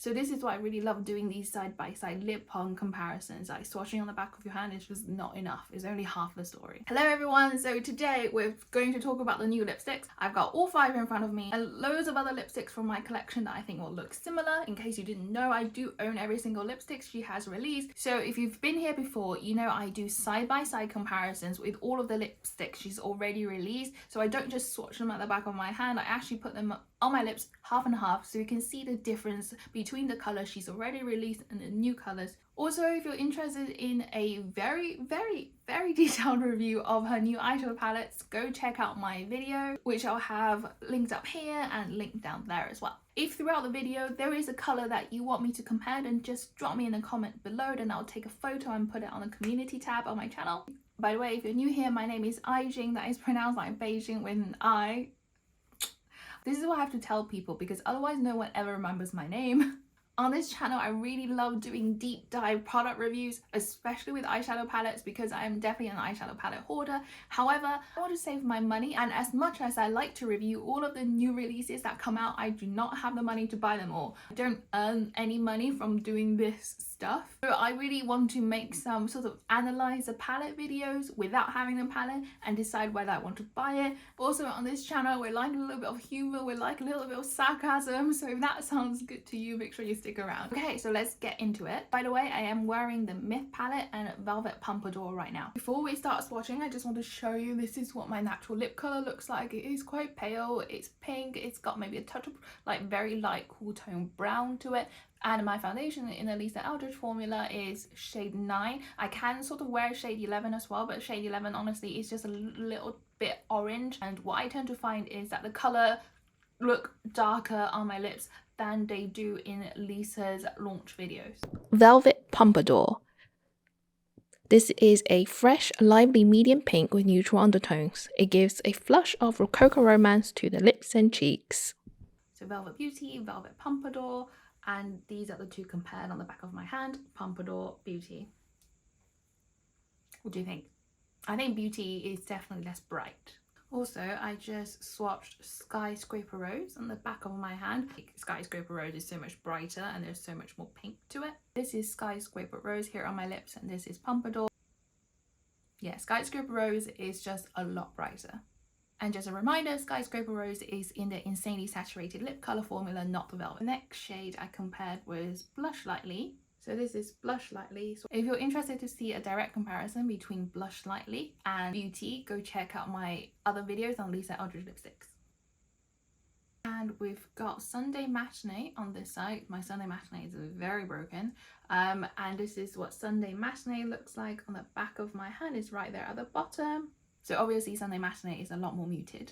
So this is why I really love doing these side-by-side lip balm comparisons. Like swatching on the back of your hand is just not enough. It's only half the story. Hello everyone, so today we're going to talk about the new lipsticks. I've got all 5 in front of me and loads of other lipsticks from my collection that I think will look similar. In case you didn't know, I do own every single lipstick she has released. So if you've been here before, you know I do side-by-side comparisons with all of the lipsticks she's already released. So I don't just swatch them at the back of my hand, I actually put them on my lips half and half so you can see the difference between the colors she's already released and the new colors. Also, if you're interested in a very detailed review of her new eyeshadow palettes, go check out my video, which I'll have linked up here and linked down there as well. If throughout the video there is a color that you want me to compare, then just drop me in a comment below, then I'll take a photo and put it on the community tab on my channel. By the way, if you're new here, my name is Aijing, that is pronounced like Beijing with an I. This is what I have to tell people because otherwise no one ever remembers my name. On this channel, I really love doing deep dive product reviews, especially with eyeshadow palettes because I am definitely an eyeshadow palette hoarder. However, I want to save my money, and as much as I like to review all of the new releases that come out, I do not have the money to buy them all. I don't earn any money from doing this stuff. So I really want to make some sort of analyze the palette videos without having the palette and decide whether I want to buy it. Also on this channel, we like a little bit of humor, we like a little bit of sarcasm. So if that sounds good to you, make sure you stick around. Okay, so let's get into it. By the way, I am wearing the Myth palette and Velvet Pompadour right now. Before we start swatching, I just want to show you this is what my natural lip color looks like. It is quite pale, it's pink, it's got maybe a touch of like very light cool tone brown to it. And my foundation in the Lisa Eldridge formula is shade 9. I can sort of wear shade 11 as well, but shade 11 honestly is just a little bit orange, and what I tend to find is that the color look darker on my lips than they do in Lisa's launch videos. Velvet Pompadour. This is a fresh, lively medium pink with neutral undertones. It gives a flush of Rococo romance to the lips and cheeks. So Velvet Beauty, Velvet Pompadour, and these are the two compared on the back of my hand. Pompadour, Beauty. What do you think? I think Beauty is definitely less bright. Also, I just swatched Skyscraper Rose on the back of my hand. Skyscraper Rose is so much brighter and there's so much more pink to it. This is Skyscraper Rose here on my lips, and this is Pompadour. Yeah, Skyscraper Rose is just a lot brighter. And just a reminder, Skyscraper Rose is in the Insanely Saturated Lip Color formula, not the Velvet. The next shade I compared was Blush Lightly. So this is Blush Lightly. So if you're interested to see a direct comparison between Blush Lightly and Beauty, go check out my other videos on Lisa Eldridge lipsticks. And we've got Sunday Matinee on this side. My Sunday Matinee is very broken. And this is what Sunday Matinee looks like on the back of my hand. It's right there at the bottom. So obviously Sunday Matinee is a lot more muted.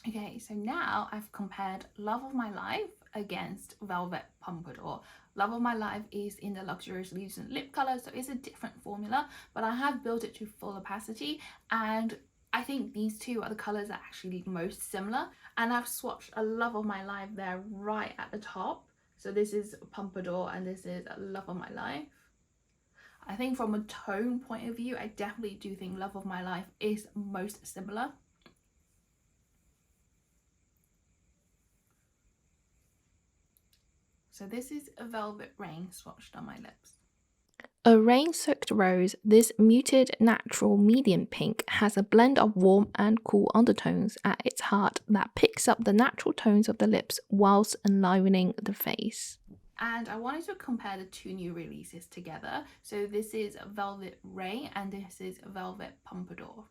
Okay, so now I've compared Love of My Life against Velvet Pompadour. Love of My Life is in the Luxurious Illusion lip color, so it's a different formula, but I have built it to full opacity, and I think these two are the colors that are actually most similar. And I've swatched a Love of My Life there right at the top. So this is Pompadour and this is Love of My Life. I think from a tone point of view, I definitely do think Love of My Life is most similar. So this is a Velvet Rain swatched on my lips. A rain-soaked rose, this muted natural medium pink has a blend of warm and cool undertones at its heart that picks up the natural tones of the lips whilst enlivening the face. And I wanted to compare the two new releases together. So this is Velvet Rain and this is Velvet Pompadour.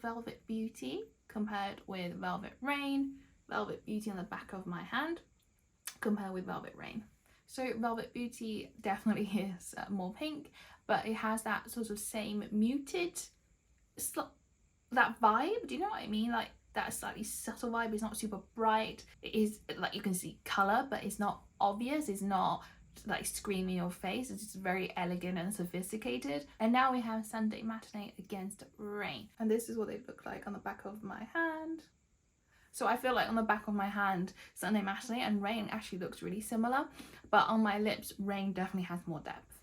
Velvet Beauty compared with Velvet Rain. Velvet Beauty on the back of my hand compared with Velvet Rain. So Velvet Beauty definitely is more pink, but it has that sort of same muted, that vibe. Do you know what I mean? Like that slightly subtle vibe. It's not super bright. It is like you can see color, but it's not obvious. It's not like screaming in your face. It's just very elegant and sophisticated. And now we have Sunday Matinee against Rain, and this is what they look like on the back of my hand. So I feel like on the back of my hand, Sunday Matinee and Rain actually looks really similar, but on my lips, Rain definitely has more depth.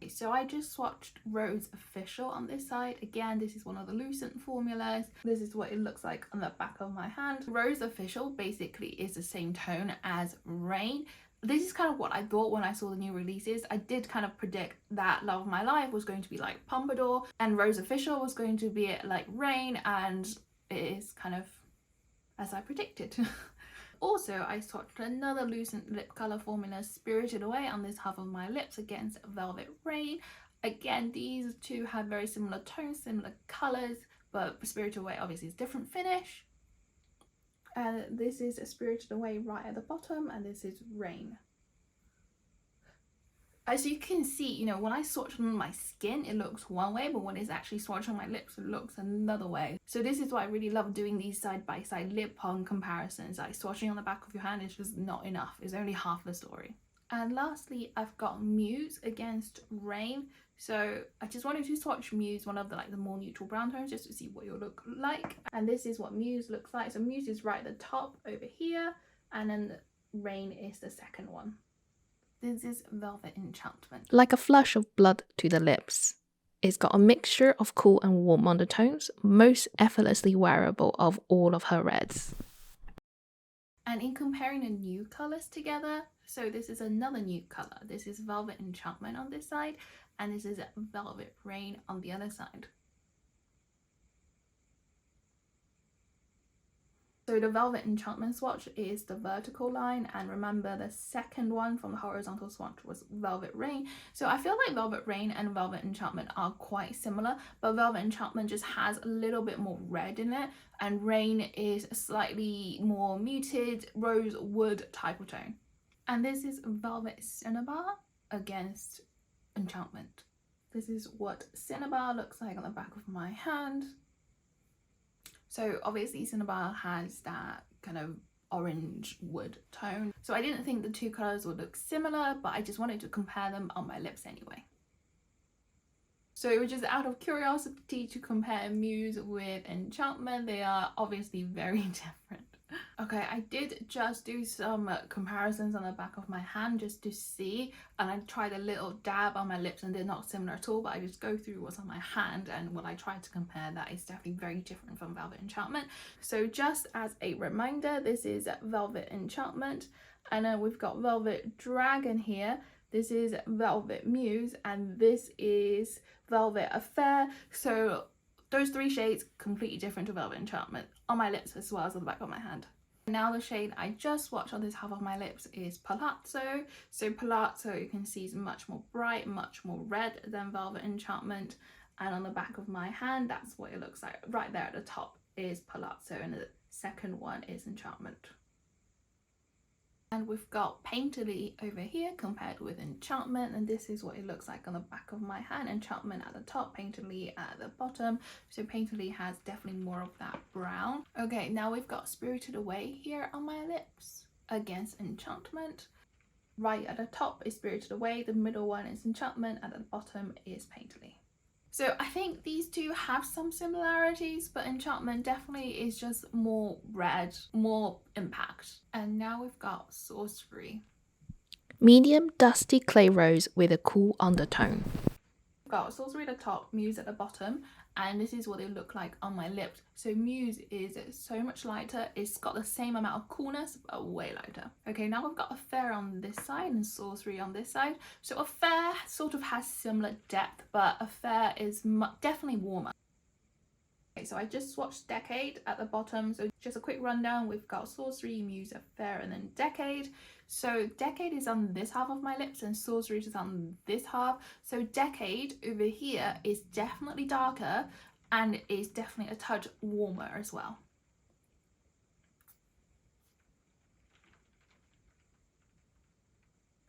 So I just swatched Rose Official on this side. Again, this is one of the Lucent formulas. This is what it looks like on the back of my hand. Rose Official basically is the same tone as Rain. This is kind of what I thought when I saw the new releases. I did kind of predict that Love of My Life was going to be like Pompadour and Rose Official was going to be like Rain, and it is kind of as I predicted. Also, I swatched another Lucent lip colour formula, Spirited Away, on this half of my lips against Velvet Rain. Again, these two have very similar tones, similar colours, but Spirited Away obviously is different finish. And this is Spirited Away right at the bottom, and this is Rain. As you can see, you know, when I swatch on my skin, it looks one way, but when it's actually swatched on my lips, it looks another way. So this is why I really love doing these side-by-side lip palm comparisons. Like swatching on the back of your hand is just not enough. It's only half the story. And lastly, I've got Muse against Rain. So I just wanted to swatch Muse, one of the the more neutral brown tones, just to see what it'll look like. And this is what Muse looks like. So Muse is right at the top over here, and then Rain is the second one. This is Velvet Enchantment. Like a flush of blood to the lips. It's got a mixture of cool and warm undertones, most effortlessly wearable of all of her reds. And in comparing the nude colours together, so this is another nude colour. This is Velvet Enchantment on this side, and this is Velvet Rain on the other side. So the Velvet Enchantment swatch is the vertical line, and remember the second one from the horizontal swatch was Velvet Rain. So I feel like Velvet Rain and Velvet Enchantment are quite similar, but Velvet Enchantment just has a little bit more red in it, and Rain is a slightly more muted rose wood type of tone. And this is Velvet Cinnabar against Enchantment. This is what Cinnabar looks like on the back of my hand. So obviously Cinnabar has that kind of orange wood tone. So I didn't think the two colours would look similar, but I just wanted to compare them on my lips anyway. So it was just out of curiosity to compare Muse with Enchantment. They are obviously very different. Okay, I did just do some comparisons on the back of my hand just to see, and I tried a little dab on my lips and they're not similar at all, but I just go through what's on my hand, and what I tried to compare that is definitely very different from Velvet Enchantment. So just as a reminder, this is Velvet Enchantment, and then we've got Velvet Dragon here. This is Velvet Muse, and this is Velvet Affair. So those three shades completely different to Velvet Enchantment on my lips as well as on the back of my hand. Now the shade I just swatched on this half of my lips is Palazzo. So Palazzo, you can see, is much more bright, much more red than Velvet Enchantment. And on the back of my hand, that's what it looks like. Right there at the top is Palazzo, and the second one is Enchantment. And we've got Painterly over here compared with Enchantment, and this is what it looks like on the back of my hand. Enchantment at the top, Painterly at the bottom. So Painterly has definitely more of that brown. Okay, now we've got Spirited Away here on my lips against Enchantment. Right at the top is Spirited Away, the middle one is Enchantment, at the bottom is Painterly. So I think these two have some similarities, but Enchantment definitely is just more red, more impact. And now we've got Sorcery. Medium dusty clay rose with a cool undertone. We've got Sorcery at the top, Muse at the bottom, and this is what they look like on my lips. So Muse is so much lighter. It's got the same amount of coolness, but way lighter. Okay, now we've got Affair on this side and Sorcery on this side. So Affair sort of has similar depth, but Affair is definitely warmer. Okay, so I just swatched Decade at the bottom. So just a quick rundown. We've got Sorcery, Muse, Affair, and then Decade. So Decade is on this half of my lips and Sorcery is on this half. So Decade over here is definitely darker and is definitely a touch warmer as well.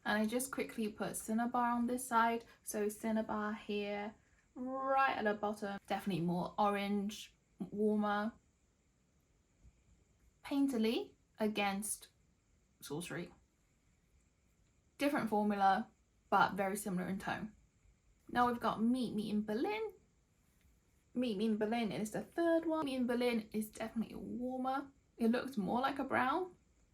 And I just quickly put Cinnabar on this side. So Cinnabar here, right at the bottom, definitely more orange, warmer. Painterly against Sorcery. Different formula, but very similar in tone. Now we've got Meet Me in Berlin. Meet Me in Berlin is the third one. Meet Me in Berlin is definitely warmer. It looks more like a brown.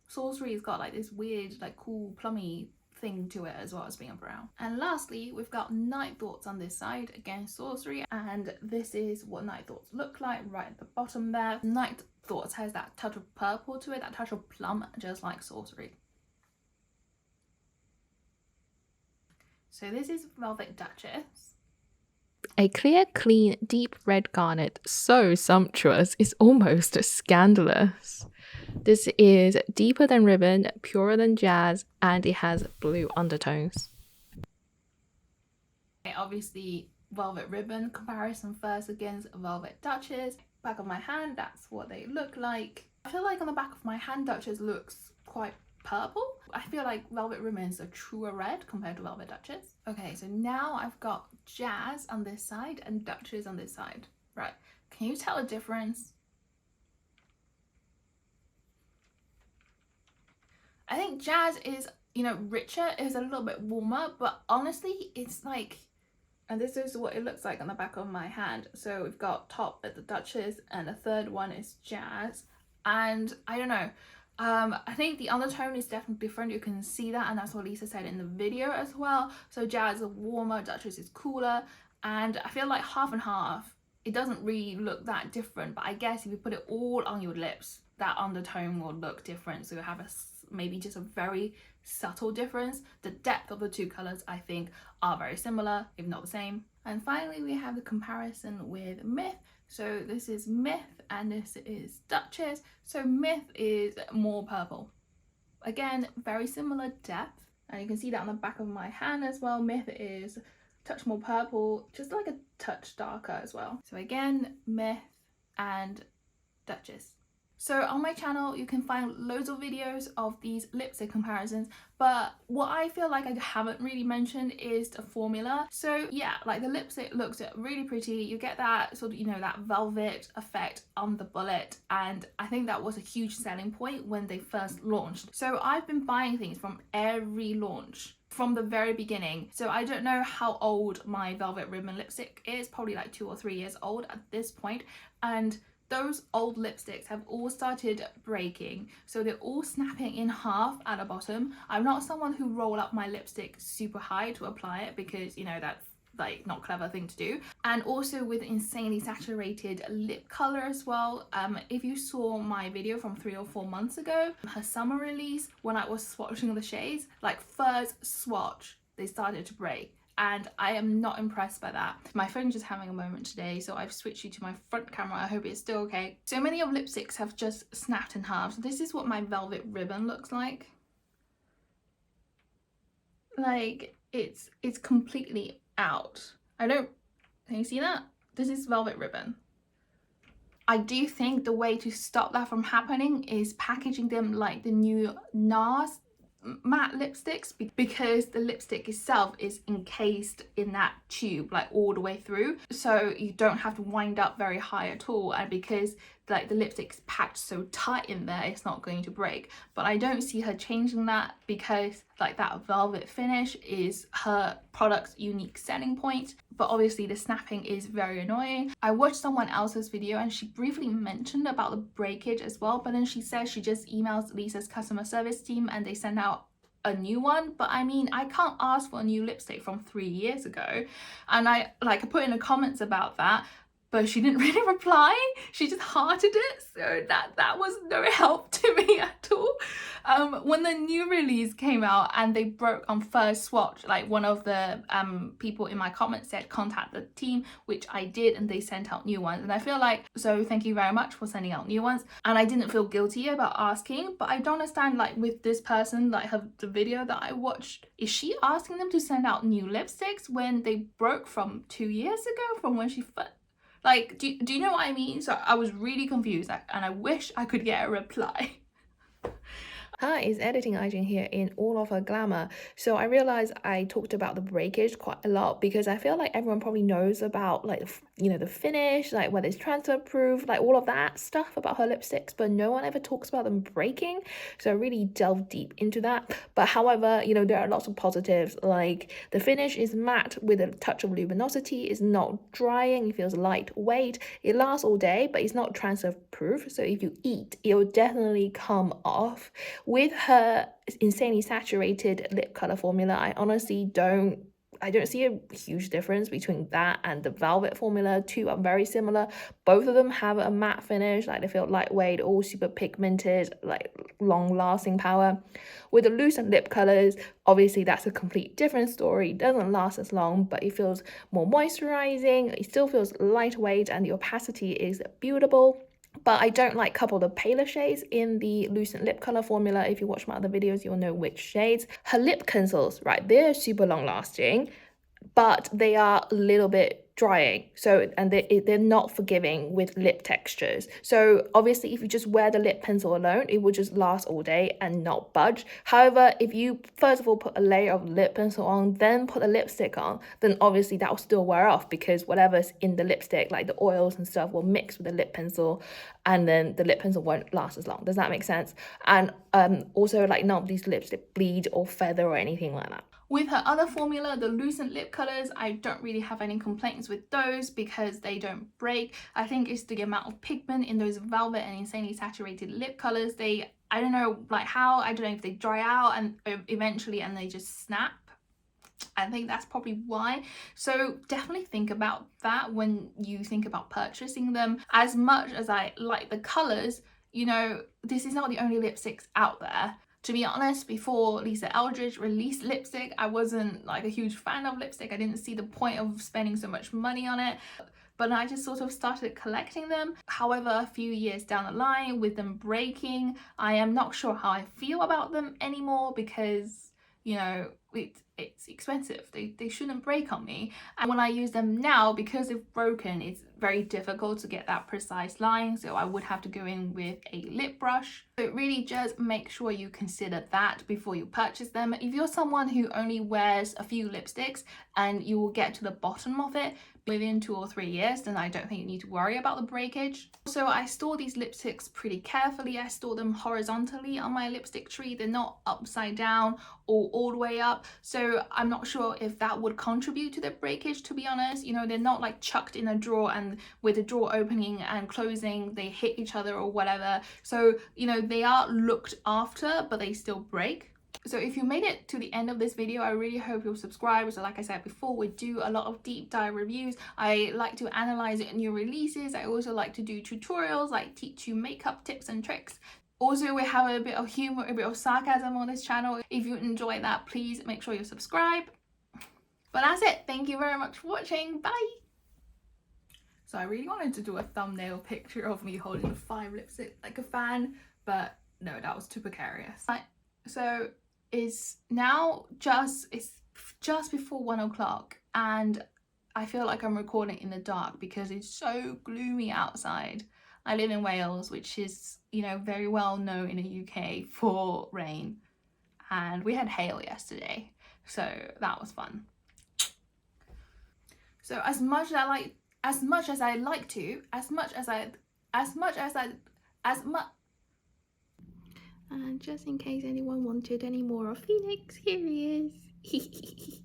Sorcery's got like this weird, like cool, plummy thing to it as well as being a brown. And lastly, we've got Night Thoughts on this side, again Sorcery, and this is what Night Thoughts look like right at the bottom there. Night Thoughts has that touch of purple to it, that touch of plum, just like Sorcery. So this is Velvet Duchess. A clear, clean, deep red garnet, so sumptuous, it's almost scandalous. This is deeper than ribbon, purer than jazz, and it has blue undertones. Okay, obviously, Velvet Ribbon comparison first against Velvet Duchess. Back of my hand, that's what they look like. I feel like on the back of my hand, Duchess looks quite purple. I feel like Velvet Ribbon is a truer red compared to Velvet Duchess. Okay, so now I've got Jazz on this side and Duchess on this side. Right, can you tell a difference? I think Jazz is, you know, richer, is a little bit warmer, but honestly, it's like, and this is what it looks like on the back of my hand. So we've got top at the Duchess and the third one is Jazz. And I don't know, I think the undertone is definitely different. You can see that, and that's what Lisa said in the video as well. So Jazz is warmer, Duchess is cooler, and I feel like half and half, it doesn't really look that different, but I guess if you put it all on your lips, that undertone will look different. So you have maybe just a very subtle difference. The depth of the two colors, I think, are very similar, if not the same. And finally, we have the comparison with Myth. So this is Myth and this is Duchess. So Myth is more purple. Again, very similar depth. And you can see that on the back of my hand as well. Myth is a touch more purple, just like a touch darker as well. So again, Myth and Duchess. So on my channel, you can find loads of videos of these lipstick comparisons, but what I feel like I haven't really mentioned is the formula. So yeah, like the lipstick looks really pretty. You get that sort of, you know, that velvet effect on the bullet, and I think that was a huge selling point when they first launched. So I've been buying things from every launch from the very beginning. So I don't know how old my Velvet Ribbon lipstick is, probably like 2 or 3 years old at this point, and those old lipsticks have all started breaking, so they're all snapping in half at the bottom. I'm not someone who roll up my lipstick super high to apply it because, you know, that's like not a clever thing to do. And also with insanely saturated lip color as well. If you saw my video from 3 or 4 months ago, her summer release, when I was swatching the shades, like first swatch, they started to break. And I am not impressed by that. My phone's just having a moment today, so I've switched you to my front camera. I hope it's still okay. So many of lipsticks have just snapped in half. So this is what my Velvet Ribbon looks like. Like, it's completely out. Can you see that? This is Velvet Ribbon. I do think the way to stop that from happening is packaging them like the new NARS matte lipsticks, because the lipstick itself is encased in that tube like all the way through, so you don't have to wind up very high at all, and because like the lipstick's packed so tight in there, it's not going to break. But I don't see her changing that, because like that velvet finish is her product's unique selling point. But obviously the snapping is very annoying. I watched someone else's video and she briefly mentioned about the breakage as well, but then she says she just emails Lisa's customer service team and they send out a new one. But I mean, I can't ask for a new lipstick from 3 years ago, and I put in the comments about that, but she didn't really reply. She just hearted it, so that was no help to me at all. When the new release came out and they broke on first swatch, like one of the people in my comments said contact the team, which I did, and they sent out new ones. And I feel like, so thank you very much for sending out new ones. And I didn't feel guilty about asking, but I don't understand, like with this person, like the video that I watched, is she asking them to send out new lipsticks when they broke from 2 years ago, from when she first... Like, do you know what I mean? So I was really confused, and I wish I could get a reply. Her is editing Aijing here in all of her glamour. So I realized I talked about the breakage quite a lot, because I feel like everyone probably knows about, like, you know, the finish, like whether it's transfer proof, like all of that stuff about her lipsticks, but no one ever talks about them breaking. So I really delved deep into that. But however, you know, there are lots of positives, like the finish is matte with a touch of luminosity, it's not drying, it feels lightweight, it lasts all day, but it's not transfer proof. So if you eat, it will definitely come off. With her insanely saturated lip color formula, I honestly don't see a huge difference between that and the Velvet formula. Two are very similar. Both of them have a matte finish, like they feel lightweight, all super pigmented, like long lasting power. With the Lucent lip colors, obviously that's a complete different story. It doesn't last as long, but it feels more moisturizing. It still feels lightweight and the opacity is buildable. But I don't like a couple of the paler shades in the Lucent lip color formula. If you watch my other videos, you'll know which shades. Her lip conceals, right, they're super long lasting, but they are a little bit drying, so, and they're not forgiving with lip textures. So obviously if you just wear the lip pencil alone, it will just last all day and not budge. However, if you first of all put a layer of lip pencil on, then put a lipstick on, then obviously that will still wear off, because whatever's in the lipstick, like the oils and stuff, will mix with the lip pencil, and then the lip pencil won't last as long. Does that make sense? And also, like, none of these lipstick bleed or feather or anything like that. With her other formula, the Lucent lip colors, I don't really have any complaints with those because they don't break. I think it's the amount of pigment in those velvet and insanely saturated lip colors. I don't know, like how, I don't know if they dry out and eventually and they just snap. I think that's probably why. So definitely think about that when you think about purchasing them. As much as I like the colors, you know, this is not the only lipsticks out there. To be honest, before Lisa Eldridge released lipstick, I wasn't like a huge fan of lipstick. I didn't see the point of spending so much money on it. But I just sort of started collecting them. However, a few years down the line, with them breaking, I am not sure how I feel about them anymore, because, you know, it's expensive. They shouldn't break on me. And when I use them now, because they've broken, it's very difficult to get that precise line, so I would have to go in with a lip brush. So really just make sure you consider that before you purchase them. If you're someone who only wears a few lipsticks and you will get to the bottom of it within 2 or 3 years, then I don't think you need to worry about the breakage. So I store these lipsticks pretty carefully. I store them horizontally on my lipstick tree. They're not upside down or all the way up, so I'm not sure if that would contribute to the breakage, to be honest. You know, they're not like chucked in a drawer and with the drawer opening and closing they hit each other or whatever. So, you know, they are looked after, but they still break. So if you made it to the end of this video, I really hope you'll subscribe. So like I said before, we do a lot of deep dive reviews. I like to analyze new releases. I also like to do tutorials, like teach you makeup tips and tricks. Also, we have a bit of humor, a bit of sarcasm on this channel. If you enjoy that, please make sure you subscribe. But that's it. Thank you very much for watching. Bye! So I really wanted to do a thumbnail picture of me holding the 5 lipstick like a fan, but no, that was too precarious. So it's just before 1 o'clock, and I feel like I'm recording in the dark because it's so gloomy outside. I live in Wales, which is, you know, very well known in the UK for rain, and we had hail yesterday, so that was fun. So as much as I like to, and just in case anyone wanted any more of Phoenix, here he is.